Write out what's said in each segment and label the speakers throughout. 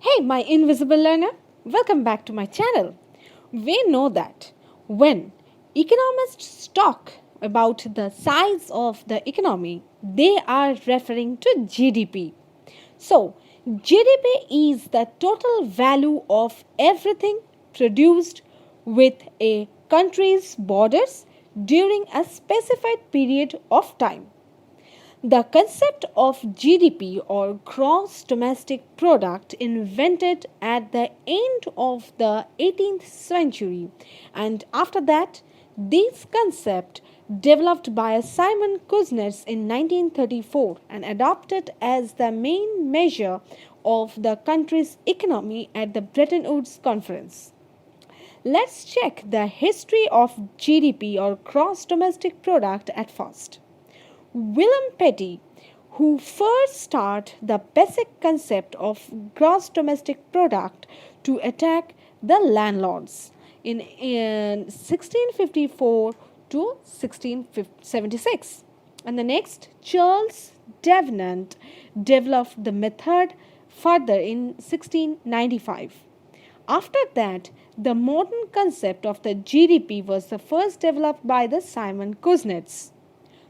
Speaker 1: Hey, my invisible learner, welcome back to my channel. We know that when economists talk about the size of the economy, they are referring to GDP. So, GDP is the total value of everything produced with a country's borders during a specified period of time. The concept of GDP or gross domestic product invented at the end of the 18th century, and after that this concept developed by Simon Kuznets in 1934 and adopted as the main measure of the country's economy at the Bretton Woods Conference. Let's check the history of GDP or gross domestic product at first. William Petty, who first started the basic concept of gross domestic product to attack the landlords in 1654 to 1676. And the next, Charles Davenant developed the method further in 1695. After that, the modern concept of the GDP was the first developed by the Simon Kuznets.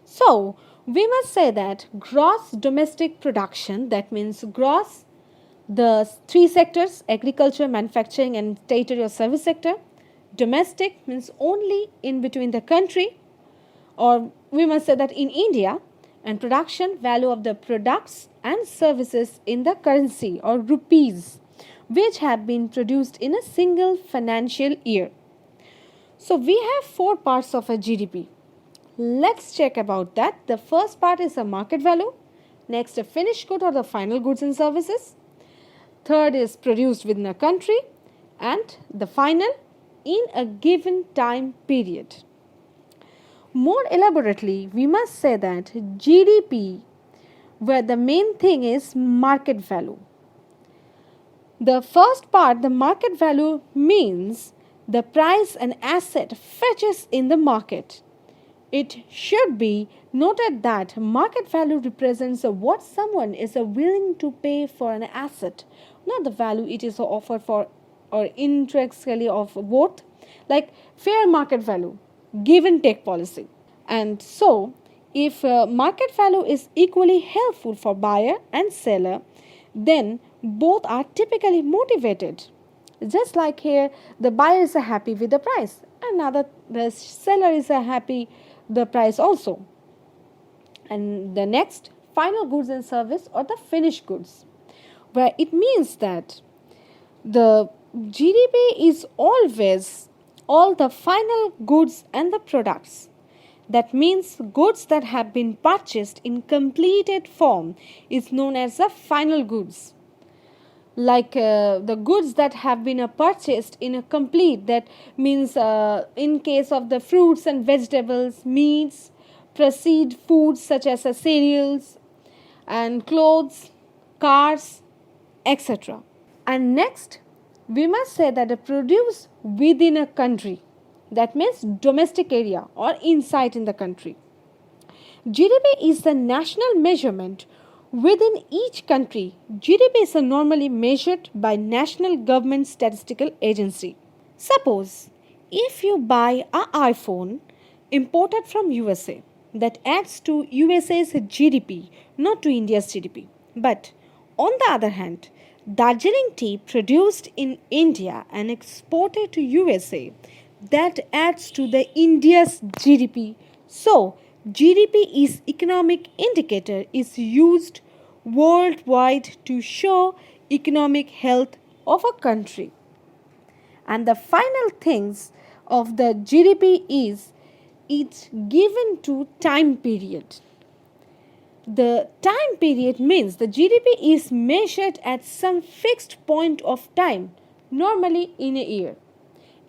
Speaker 1: So, we must say that gross domestic production, that means gross, the three sectors agriculture, manufacturing, and tertiary or service sector. Domestic means only in between the country, or we must say that in India, and production value of the products and services in the currency or rupees which have been produced in a single financial year. So, we have four parts of a GDP. Let's check about that. The first part is the market value. Next, a finished good or the final goods and services. Third is produced within a country. And the final, in a given time period. More elaborately, we must say that GDP, where the main thing is market value. The first part, the market value, means the price an asset fetches in the market. It should be noted that market value represents what someone is willing to pay for an asset, not the value it is offered for or intrinsically of worth, like fair market value, give and take policy. And so, if market value is equally helpful for buyer and seller, then both are typically motivated. Just like here, the buyer is happy with the price, and the seller is happy the price also. And the next, final goods and service or the finished goods, where it means that the GDP is always all the final goods and the products. That means goods that have been purchased in completed form is known as the final goods. Like the goods that have been purchased in a complete, that means in case of the fruits and vegetables, meats, proceed foods such as cereals and clothes, cars, etc. And next, we must say that the produce within a country, that means domestic area or inside in the country. GDP is the national measurement within each country. GDP is normally measured by National Government Statistical Agency. Suppose if you buy an iPhone imported from USA, that adds to USA's GDP, not to India's GDP. But on the other hand, Darjeeling tea produced in India and exported to USA, that adds to the India's GDP. So, GDP is economic indicator is used worldwide to show economic health of a country. And the final things of the GDP is it's given to time period. The time period means the GDP is measured at some fixed point of time, normally in a year.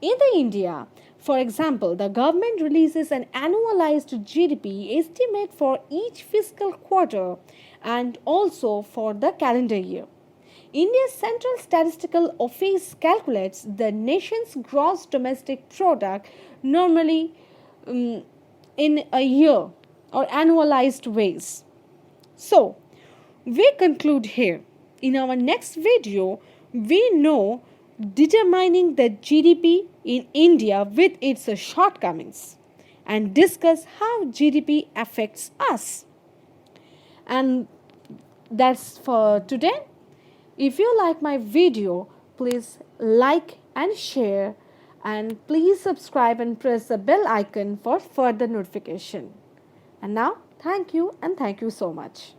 Speaker 1: In the India, for example, the government releases an annualized GDP estimate for each fiscal quarter and also for the calendar year. India's Central Statistical Office calculates the nation's gross domestic product normally in a year or annualized ways. So, we conclude here in our next video, we know determining the GDP in India with its shortcomings and discuss how GDP affects us. And that's for today. If you like my video, please like and share, and please subscribe and press the bell icon for further notification. And now, thank you and thank you so much.